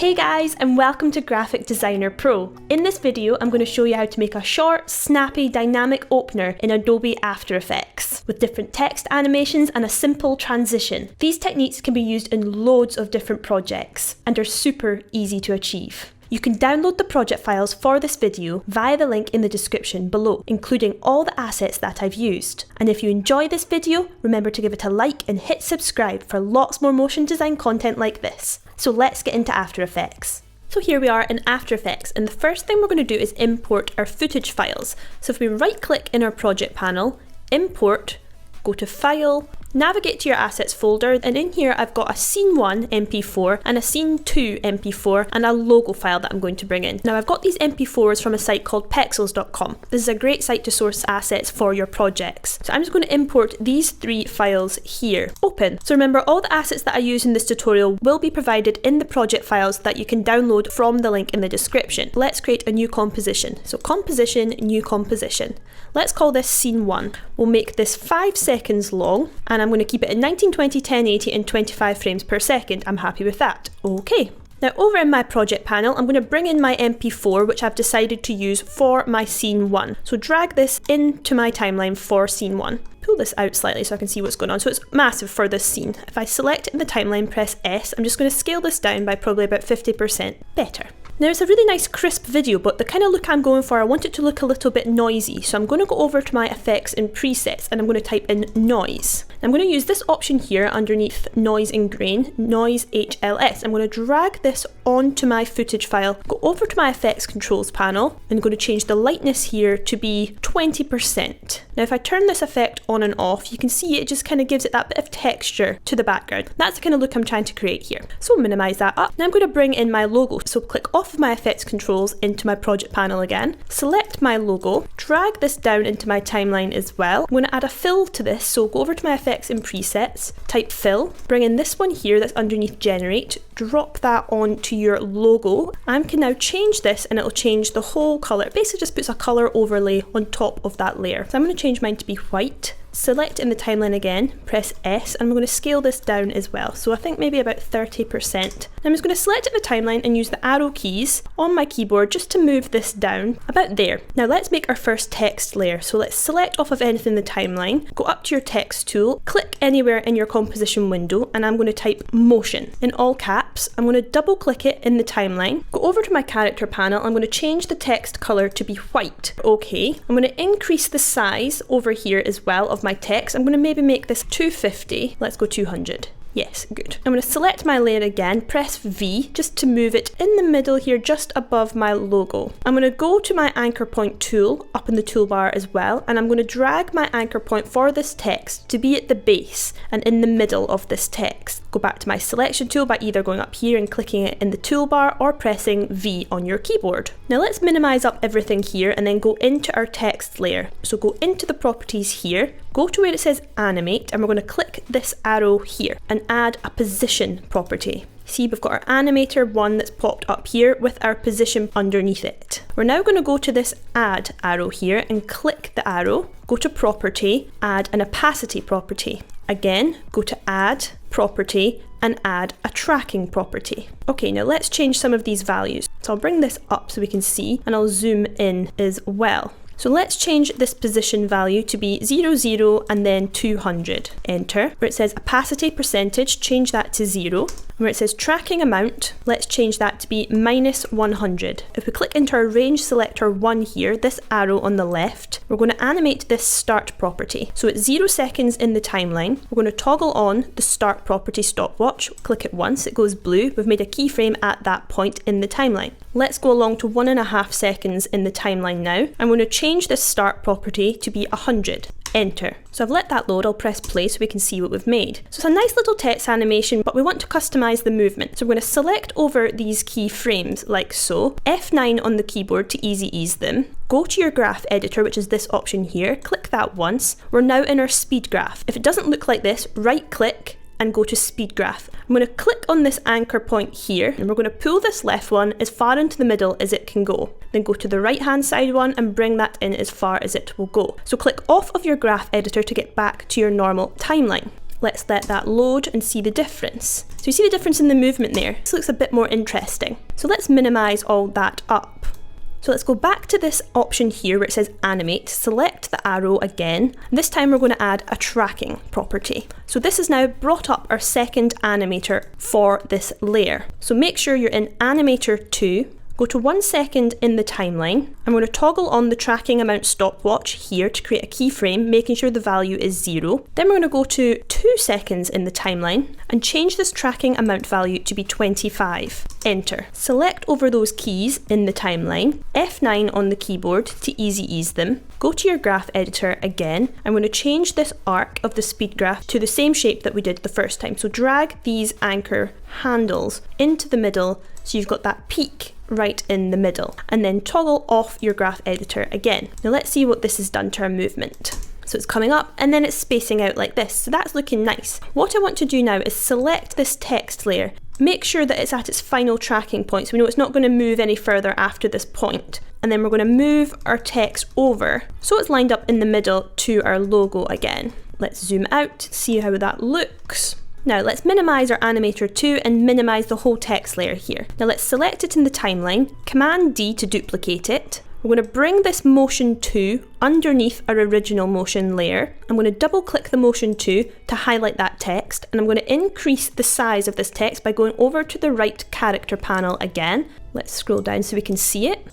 Hey guys, and welcome to Graphic Designer Pro. In this video, I'm going to show you how to make a short, snappy, dynamic opener in Adobe After Effects with different text animations and a simple transition. These techniques can be used in loads of different projects and are super easy to achieve. You can download the project files for this video via the link in the description below, including all the assets that I've used. And if you enjoy this video, remember to give it a like and hit subscribe for lots more motion design content like this. So let's get into After Effects. So here we are in After Effects, and the first thing we're going to do is import our footage files. So if we right click in our project panel, import, go to File, navigate to your Assets folder, and in here I've got a Scene 1 MP4 and a Scene 2 MP4 and a logo file that I'm going to bring in. Now I've got these MP4s from a site called pexels.com. This is a great site to source assets for your projects. So I'm just going to import these three files here. Open. So remember, all the assets that I use in this tutorial will be provided in the project files that you can download from the link in the description. Let's create a new composition. So composition, new composition. Let's call this Scene 1. We'll make this 5 seconds long, and I'm going to keep it in 1920, 1080 and 25 frames per second. I'm happy with that. Okay. Now over in my project panel, I'm going to bring in my MP4, which I've decided to use for my Scene 1. So drag this into my timeline for Scene 1. Pull this out slightly so I can see what's going on. So it's massive for this scene. If I select it in the timeline, press S, I'm just going to scale this down by probably about 50%. Better. Now it's a really nice crisp video, but the kind of look I'm going for, I want it to look a little bit noisy. So I'm going to go over to my effects and presets and I'm going to type in noise. I'm going to use this option here underneath noise and grain, noise HLS. I'm going to drag this onto my footage file, go over to my effects controls panel and I'm going to change the lightness here to be 20%. Now if I turn this effect on and off, you can see it just kind of gives it that bit of texture to the background. That's the kind of look I'm trying to create here. So minimize that up. Now I'm going to bring in my logo. So click off of my effects controls into my project panel again, select my logo, drag this down into my timeline as well. I'm going to add a fill to this, so go over to my effects and presets, type fill, bring in this one here that's underneath generate, drop that onto your logo. I can now change this and it'll change the whole colour. It basically just puts a colour overlay on top of that layer. So I'm going to change mine to be white. Select in the timeline again, press S, and I'm going to scale this down as well. So I think maybe about 30%. I'm just going to select it in the timeline and use the arrow keys on my keyboard just to move this down about there. Now let's make our first text layer. So let's select off of anything in the timeline, go up to your text tool, click anywhere in your composition window, and I'm going to type motion in all caps. I'm going to double click it in the timeline, go over to my character panel, I'm going to change the text color to be white. Okay, I'm going to increase the size over here as well of my text. I'm going to maybe make this 250. Let's go 200. Yes, good. I'm going to select my layer again, press V just to move it in the middle here just above my logo. I'm going to go to my anchor point tool up in the toolbar as well, and I'm going to drag my anchor point for this text to be at the base and in the middle of this text. Go back to my selection tool by either going up here and clicking it in the toolbar or pressing V on your keyboard. Now let's minimize up everything here and then go into our text layer. So go into the properties here, go to where it says animate, and we're going to click this arrow here and add a position property. See, we've got our animator one that's popped up here with our position underneath it. We're now going to go to this add arrow here and click the arrow, go to property, add an opacity property. Again, go to add property and add a tracking property. Okay, now let's change some of these values. So I'll bring this up so we can see, and I'll zoom in as well. So let's change this position value to be 0, 0 and then 200. Enter. Where it says opacity percentage, change that to 0. Where it says tracking amount, let's change that to be -100. If we click into our range selector 1 here, this arrow on the left, we're going to animate this start property. So at 0 seconds in the timeline, we're going to toggle on the start property stopwatch. Click it once, it goes blue. We've made a keyframe at that point in the timeline. Let's go along to 1.5 seconds in the timeline now. I'm going to change this start property to be 100. Enter. So I've let that load, I'll press play so we can see what we've made. So it's a nice little text animation, but we want to customize the movement. So we're going to select over these key frames like so, F9 on the keyboard to easy ease them. Go to your graph editor, which is this option here, click that once. We're now in our speed graph. If it doesn't look like this, right click and go to speed graph. I'm going to click on this anchor point here and we're going to pull this left one as far into the middle as it can go. Then go to the right hand side one and bring that in as far as it will go. So click off of your graph editor to get back to your normal timeline. Let's let that load and see the difference. So you see the difference in the movement there. This looks a bit more interesting. So let's minimize all that up. So let's go back to this option here where it says animate, select the arrow again. This time we're going to add a tracking property. So this has now brought up our second animator for this layer. So make sure you're in animator 2. Go to 1 second in the timeline. I'm going to toggle on the tracking amount stopwatch here to create a keyframe, making sure the value is 0. Then we're going to go to 2 seconds in the timeline and change this tracking amount value to be 25. Enter. Select over those keys in the timeline, F9 on the keyboard to easy ease them. Go to your graph editor again. I'm going to change this arc of the speed graph to the same shape that we did the first time. So drag these anchor handles into the middle so you've got that peak right in the middle, and then toggle off your graph editor again. Now let's see what this has done to our movement. So it's coming up and then it's spacing out like this. So that's looking nice. What I want to do now is select this text layer. Make sure that it's at its final tracking point so we know it's not going to move any further after this point. And then we're going to move our text over so it's lined up in the middle to our logo again. Let's zoom out to see how that looks. Now let's minimize our animator 2 and minimize the whole text layer here. Now let's select it in the timeline, Command D to duplicate it. We're going to bring this motion 2 underneath our original motion layer. I'm going to double click the motion 2 to highlight that text, and I'm going to increase the size of this text by going over to the right character panel again. Let's scroll down so we can see it.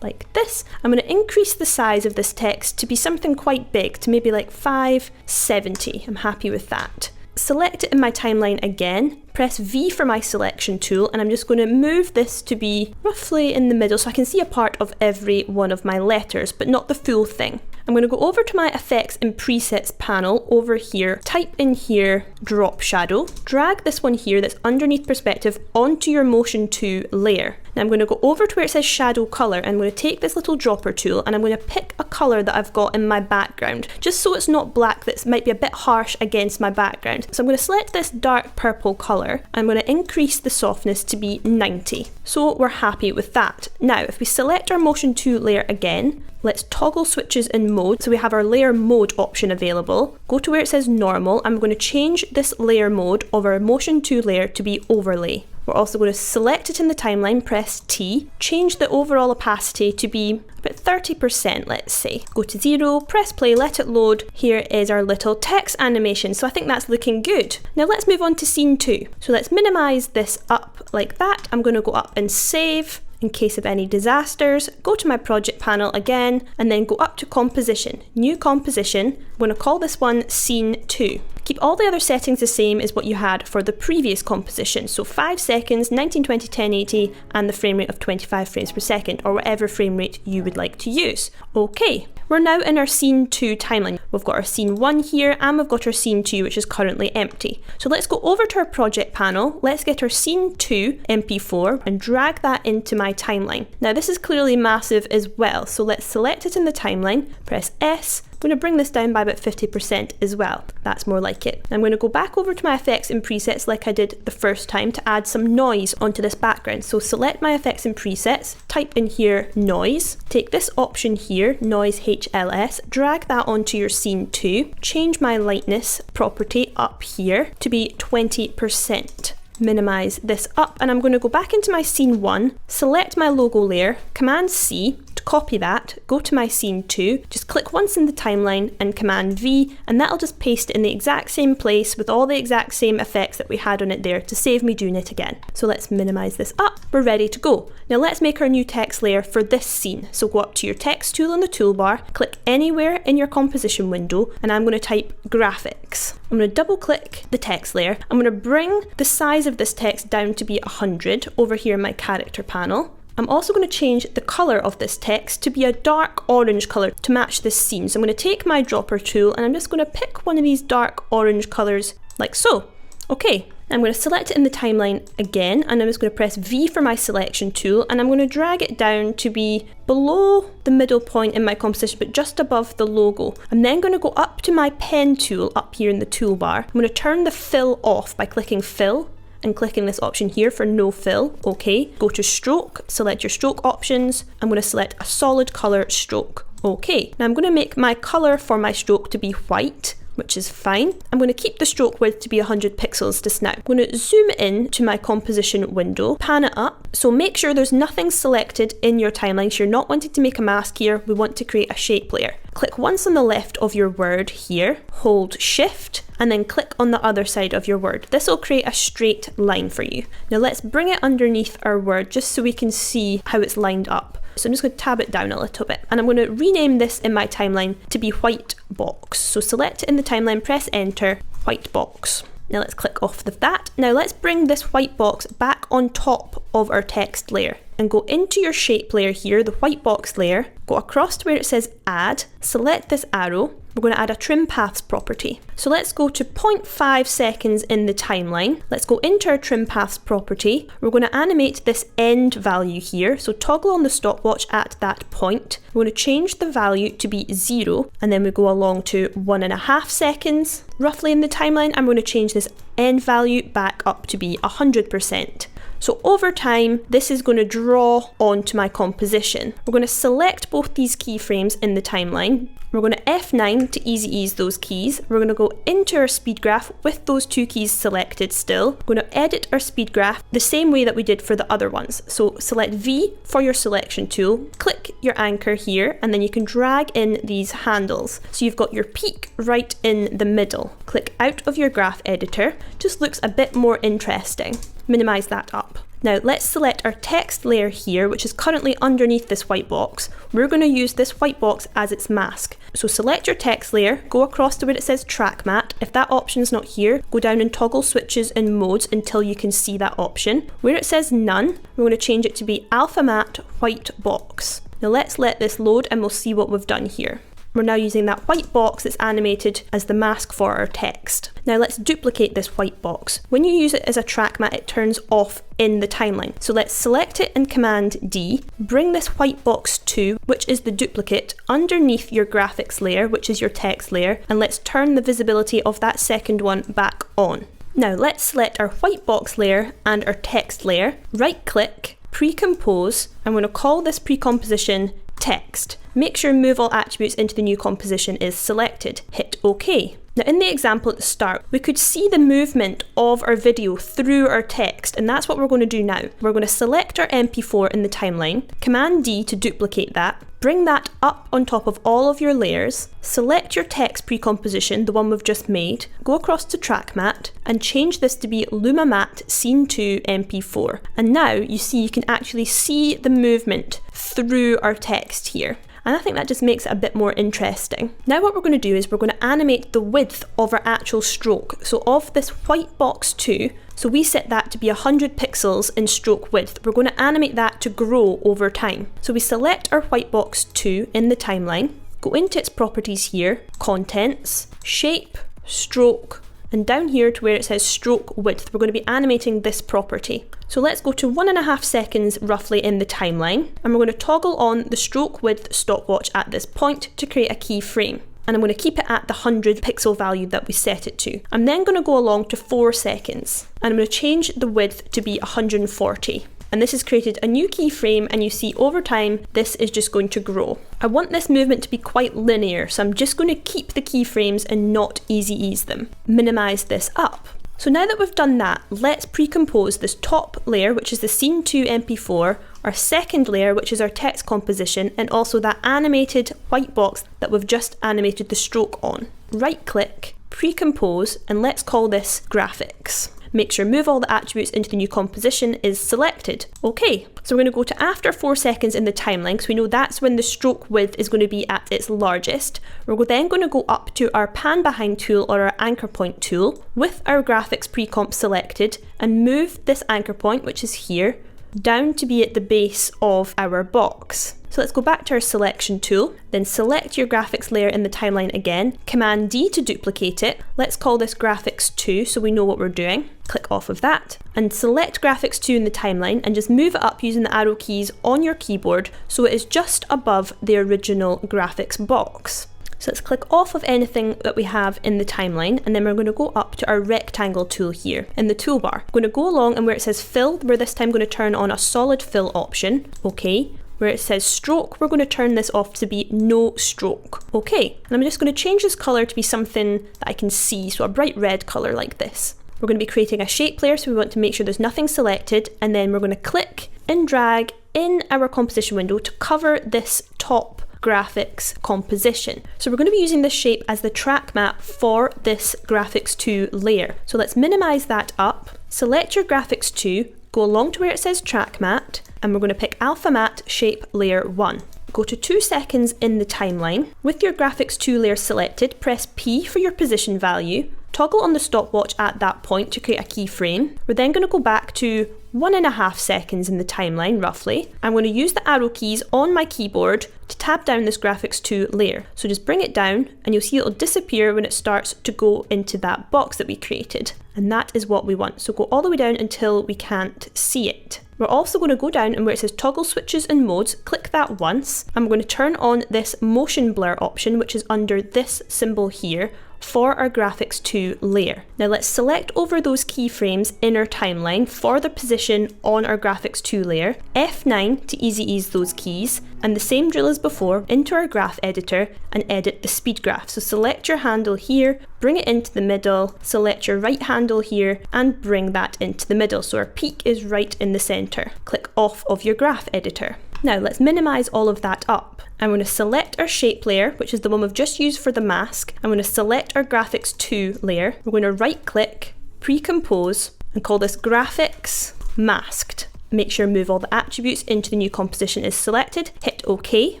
Like this. I'm going to increase the size of this text to be something quite big, to maybe like 570. I'm happy with that. Select it in my timeline again, press V for my selection tool, and I'm just going to move this to be roughly in the middle so I can see a part of every one of my letters, but not the full thing. I'm going to go over to my effects and presets panel over here, type in here drop shadow, drag this one here that's underneath perspective onto your motion 2 layer. Now I'm going to go over to where it says shadow color, and I'm going to take this little dropper tool and I'm going to pick a color that I've got in my background, just so it's not black, that might be a bit harsh against my background. So I'm going to select this dark purple color. I'm going to increase the softness to be 90. So we're happy with that. Now if we select our motion 2 layer again, let's toggle switches in mode so we have our layer mode option available. Go to where it says normal. I'm going to change this layer mode of our motion 2 layer to be overlay. We're also going to select it in the timeline, press T, change the overall opacity to be about 30%, let's say. Go to 0, press play, let it load. Here is our little text animation, so I think that's looking good. Now let's move on to scene 2. So let's minimize this up like that. I'm going to go up and save in case of any disasters. Go to my project panel again, and then go up to composition, new composition. I'm going to call this one scene 2. Keep all the other settings the same as what you had for the previous composition. So 5 seconds, 1920 1080, and the frame rate of 25 frames per second, or whatever frame rate you would like to use. Okay, we're now in our scene 2 timeline. We've got our scene 1 here, and we've got our scene 2, which is currently empty. So let's go over to our project panel. Let's get our scene 2 MP4 and drag that into my timeline. Now this is clearly massive as well. So let's select it in the timeline, press S. I'm going to bring this down by about 50% as well. That's more like it. I'm going to go back over to my effects and presets like I did the first time to add some noise onto this background. So select my effects and presets, type in here noise, take this option here, noise HLS, drag that onto your scene 2, change my lightness property up here to be 20%. Minimize this up, and I'm going to go back into my scene 1, select my logo layer, Command C to copy that, go to my scene 2, just click once in the timeline and Command V, and that'll just paste it in the exact same place with all the exact same effects that we had on it there to save me doing it again. So let's minimize this up. We're ready to go. Now let's make our new text layer for this scene. So go up to your text tool on the toolbar, click anywhere in your composition window, and I'm going to type graphics. I'm going to double click the text layer. I'm going to bring the size of this text down to be 100 over here in my character panel. I'm also going to change the colour of this text to be a dark orange colour to match this scene. So I'm going to take my dropper tool and I'm just going to pick one of these dark orange colours like so. Okay, I'm going to select it in the timeline again, and I'm just going to press V for my selection tool, and I'm going to drag it down to be below the middle point in my composition but just above the logo. I'm then going to go up to my pen tool up here in the toolbar. I'm going to turn the fill off by clicking fill and clicking this option here for no fill. Okay, go to stroke, select your stroke options. I'm going to select a solid colour stroke. Okay, now I'm going to make my colour for my stroke to be white. which is fine. I'm going to keep the stroke width to be 100 pixels just now. I'm going to zoom in to my composition window, pan it up. So make sure there's nothing selected in your timeline. So you're not wanting to make a mask here. We want to create a shape layer. Click once on the left of your word here, hold Shift, and then click on the other side of your word. This will create a straight line for you. Now let's bring it underneath our word just so we can see how it's lined up. So I'm just going to tab it down a little bit, and I'm going to rename this in my timeline to be white box. So select it in the timeline, press enter, white box. Now let's click off of that. Now let's bring this white box back on top of our text layer and go into your shape layer here, the white box layer, go across to where it says add, select this arrow. We're going to add a trim paths property. So let's go to 0.5 seconds in the timeline. Let's go into our trim paths property. We're going to animate this end value here. So toggle on the stopwatch at that point. We're going to change the value to be 0, and then we go along to 1.5 seconds roughly in the timeline. I'm going to change this end value back up to be 100%. So over time, this is going to draw onto my composition. We're going to select both these keyframes in the timeline. We're going to F9 to easy ease those keys. We're going to go into our speed graph with those two keys selected still. We're going to edit our speed graph the same way that we did for the other ones. So select V for your selection tool, click your anchor here, and then you can drag in these handles. So you've got your peak right in the middle. Click out of your graph editor. Just looks a bit more interesting. Minimize that up. Now let's select our text layer here, which is currently underneath this white box. We're going to use this white box as its mask. So select your text layer, go across to where it says track matte. If that option is not here, go down and toggle switches and modes until you can see that option. Where it says none, we're going to change it to be alpha matte white box. Now let's let this load and we'll see what we've done here. We're now using that white box that's animated as the mask for our text. Now let's duplicate this white box. When you use it as a track matte, it turns off in the timeline. So let's select it and Command D, bring this white box 2, which is the duplicate, underneath your graphics layer, which is your text layer, and let's turn the visibility of that second one back on. Now let's select our white box layer and our text layer, right click, pre-compose, and we're going to call this pre-composition text. Make sure move all attributes into the new composition is selected. Hit OK. Now in the example at the start, we could see the movement of our video through our text, and that's what we're going to do now. We're going to select our MP4 in the timeline, Command D to duplicate that, bring that up on top of all of your layers, select your text pre-composition, the one we've just made, go across to track matte and change this to be Luma Matte Scene 2 MP4. And now you see you can actually see the movement through our text here. And I think that just makes it a bit more interesting. Now what we're going to do is we're going to animate the width of our actual stroke. So of this white box 2, so we set that to be 100 pixels in stroke width. We're going to animate that to grow over time. So we select our white box 2 in the timeline, go into its properties here, contents, shape, stroke, and down here to where it says stroke width, we're going to be animating this property. So let's go to 1.5 seconds roughly in the timeline, and we're going to toggle on the stroke width stopwatch at this point to create a keyframe. And I'm going to keep it at the 100 pixel value that we set it to. I'm then going to go along to 4 seconds, and I'm going to change the width to be 140. And this has created a new keyframe, and you see over time this is just going to grow. I want this movement to be quite linear, so I'm just going to keep the keyframes and not easy ease them. Minimize this up. So now that we've done that, let's pre-compose this top layer, which is the Scene 2 MP4, our second layer, which is our text composition, and also that animated white box that we've just animated the stroke on. Right click, pre-compose, and let's call this graphics. Make sure move all the attributes into the new composition is selected. Okay, so we're going to go to after 4 seconds in the timeline, because we know that's when the stroke width is going to be at its largest. We're then going to go up to our pan behind tool or our anchor point tool with our graphics pre-comp selected and move this anchor point, which is here, down to be at the base of our box. So let's go back to our selection tool, then select your graphics layer in the timeline again, Command D to duplicate it. Let's call this graphics 2 so we know what we're doing. Click off of that and select graphics 2 in the timeline and just move it up using the arrow keys on your keyboard so it is just above the original graphics box. So let's click off of anything that we have in the timeline, and then we're going to go up to our rectangle tool here in the toolbar. We're going to go along and where it says fill, we're this time going to turn on a solid fill option. Okay. We're where it says stroke, we're going to turn this off to be no stroke. Okay, and I'm just going to change this colour to be something that I can see, so a bright red colour like this. We're going to be creating a shape layer, so we want to make sure there's nothing selected, and then we're going to click and drag in our composition window to cover this top graphics composition. So we're going to be using this shape as the track map for this graphics 2 layer. So let's minimize that up, select your graphics 2, go along to where it says track matte, and we're going to pick alpha matte shape layer 1. Go to 2 seconds in the timeline. With your graphics 2 layer selected, press P for your position value, toggle on the stopwatch at that point to create a keyframe. We're then going to go back to 1.5 seconds in the timeline, roughly. I'm going to use the arrow keys on my keyboard to tab down this graphics 2 layer. So just bring it down and you'll see it'll disappear when it starts to go into that box that we created. And that is what we want. So go all the way down until we can't see it. We're also going to go down and where it says toggle switches and modes, click that once. I'm going to turn on this motion blur option, which is under this symbol here, for our graphics 2 layer. Now let's select over those keyframes in our timeline for the position on our graphics 2 layer, F9 to easy ease those keys, and the same drill as before into our graph editor and edit the speed graph. So select your handle here, bring it into the middle, select your right handle here and bring that into the middle so our peak is right in the center. Click off of your graph editor. Now let's minimize all of that up. I'm going to select our shape layer, which is the one we've just used for the mask. I'm going to select our graphics 2 layer. We're going to right click, pre-compose, and call this graphics masked. Make sure move all the attributes into the new composition is selected, hit OK.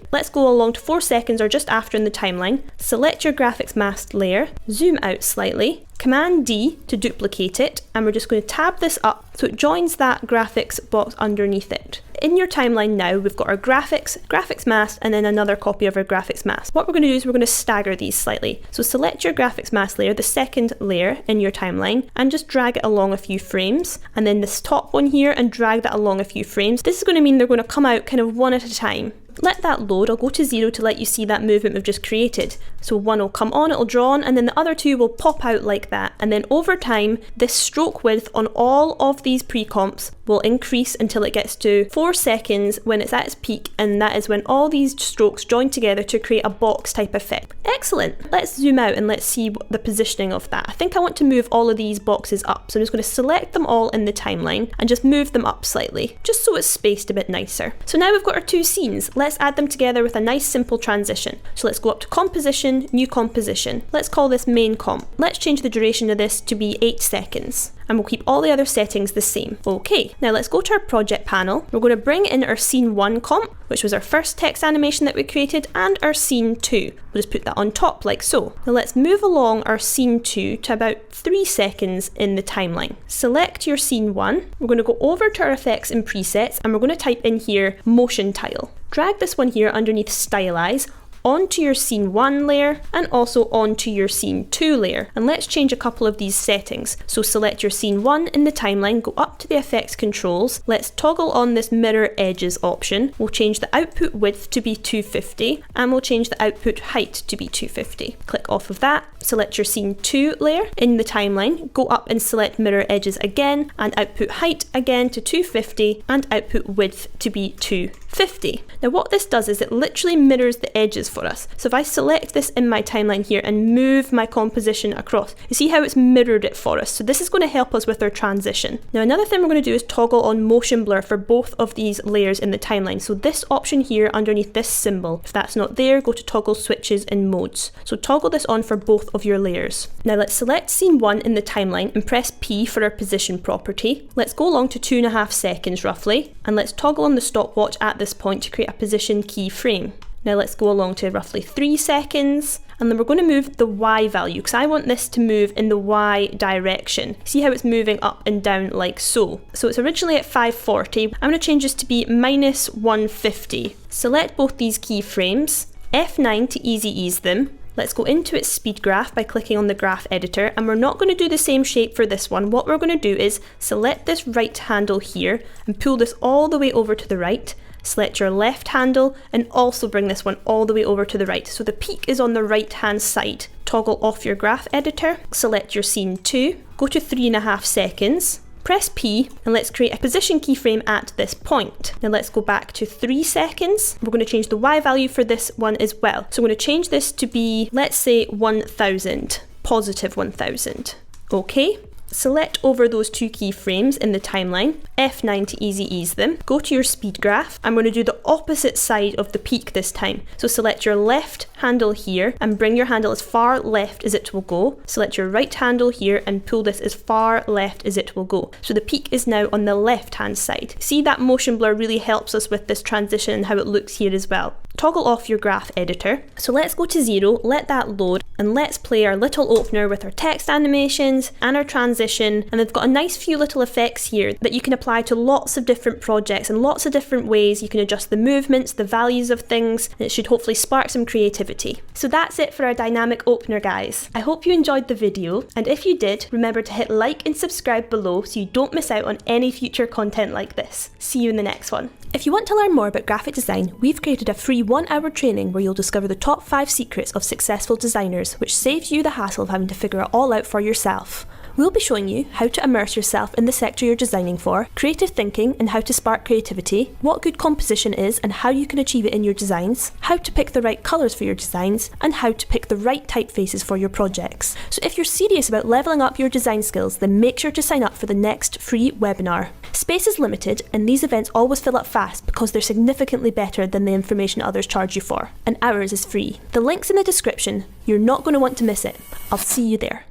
Let's go along to 4 seconds or just after in the timeline. Select your graphics masked layer, zoom out slightly, Command D to duplicate it, and we're just going to tab this up so it joins that graphics box underneath it. In your timeline now, we've got our graphics mask, and then another copy of our graphics mask. What we're going to do is we're going to stagger these slightly. So select your graphics mask layer, the second layer in your timeline, and just drag it along a few frames. And then this top one here, and drag that along a few frames. This is going to mean they're going to come out kind of one at a time. Let that load. I'll go to 0 to let you see that movement we've just created. So one will come on, it'll draw on, and then the other two will pop out like that. And then over time, this stroke width on all of these pre-comps will increase until it gets to 4 seconds when it's at its peak, and that is when all these strokes join together to create a box type effect. Excellent. Let's zoom out and let's see the positioning of that. I think I want to move all of these boxes up, so I'm just going to select them all in the timeline and just move them up slightly, just so it's spaced a bit nicer. So now we've got our two scenes. Let's add them together with a nice simple transition. So let's go up to composition, new composition. Let's call this main comp. Let's change the duration of this to be 8 seconds. And we'll keep all the other settings the same. Okay, now let's go to our project panel. We're going to bring in our scene 1 comp, which was our first text animation that we created, and our scene 2. We'll just put that on top like so. Now let's move along our scene 2 to about 3 seconds in the timeline. Select your scene 1. We're going to go over to our effects and presets, and we're going to type in here motion tile. Drag this one here underneath stylize onto your scene 1 layer and also onto your scene 2 layer. And let's change a couple of these settings. So select your scene 1 in the timeline, go up to the effects controls. Let's toggle on this mirror edges option. We'll change the output width to be 250 and we'll change the output height to be 250. Click off of that. Select your scene 2 layer in the timeline, go up and select mirror edges again and output height again to 250 and output width to be 250. Now what this does is it literally mirrors the edges for us. So if I select this in my timeline here and move my composition across, you see how it's mirrored it for us. So this is going to help us with our transition. Now another thing we're going to do is toggle on motion blur for both of these layers in the timeline. So this option here underneath this symbol, if that's not there, go to toggle switches and modes. So toggle this on for both of your layers. Now let's select scene 1 in the timeline and press P for our position property. Let's go along to 2.5 seconds roughly, and let's toggle on the stopwatch at this point to create a position keyframe. Now let's go along to roughly 3 seconds, and then we're going to move the Y value because I want this to move in the Y direction. See how it's moving up and down like so. So it's originally at 540. I'm going to change this to be minus 150. Select both these keyframes, F9 to easy ease them. Let's go into its speed graph by clicking on the graph editor, and we're not going to do the same shape for this one. What we're going to do is select this right handle here and pull this all the way over to the right. Select your left handle and also bring this one all the way over to the right. So the peak is on the right hand side. Toggle off your graph editor, select your scene 2, go to 3.5 seconds, Press P and let's create a position keyframe at this point. Now let's go back to 3 seconds. We're going to change the Y value for this one as well. So I'm going to change this to be, let's say 1000, positive 1000. Okay. Select over those 2 keyframes in the timeline, F9 to easy ease them. Go to your speed graph. I'm going to do the opposite side of the peak this time. So select your left handle here and bring your handle as far left as it will go. Select your right handle here and pull this as far left as it will go. So the peak is now on the left hand side. See, that motion blur really helps us with this transition and how it looks here as well. Toggle off your graph editor. So let's go to 0, let that load, and let's play our little opener with our text animations and our transition. And they've got a nice few little effects here that you can apply to lots of different projects in lots of different ways. You can adjust the movements, the values of things, and it should hopefully spark some creativity. So that's it for our dynamic opener, guys. I hope you enjoyed the video, and if you did, remember to hit like and subscribe below so you don't miss out on any future content like this. See you in the next one. If you want to learn more about graphic design, we've created a free 1-hour training where you'll discover the top 5 secrets of successful designers, which saves you the hassle of having to figure it all out for yourself. We'll be showing you how to immerse yourself in the sector you're designing for, creative thinking and how to spark creativity, what good composition is and how you can achieve it in your designs, how to pick the right colours for your designs, and how to pick the right typefaces for your projects. So if you're serious about levelling up your design skills, then make sure to sign up for the next free webinar. Space is limited and these events always fill up fast because they're significantly better than the information others charge you for, and ours is free. The link's in the description, you're not going to want to miss it. I'll see you there.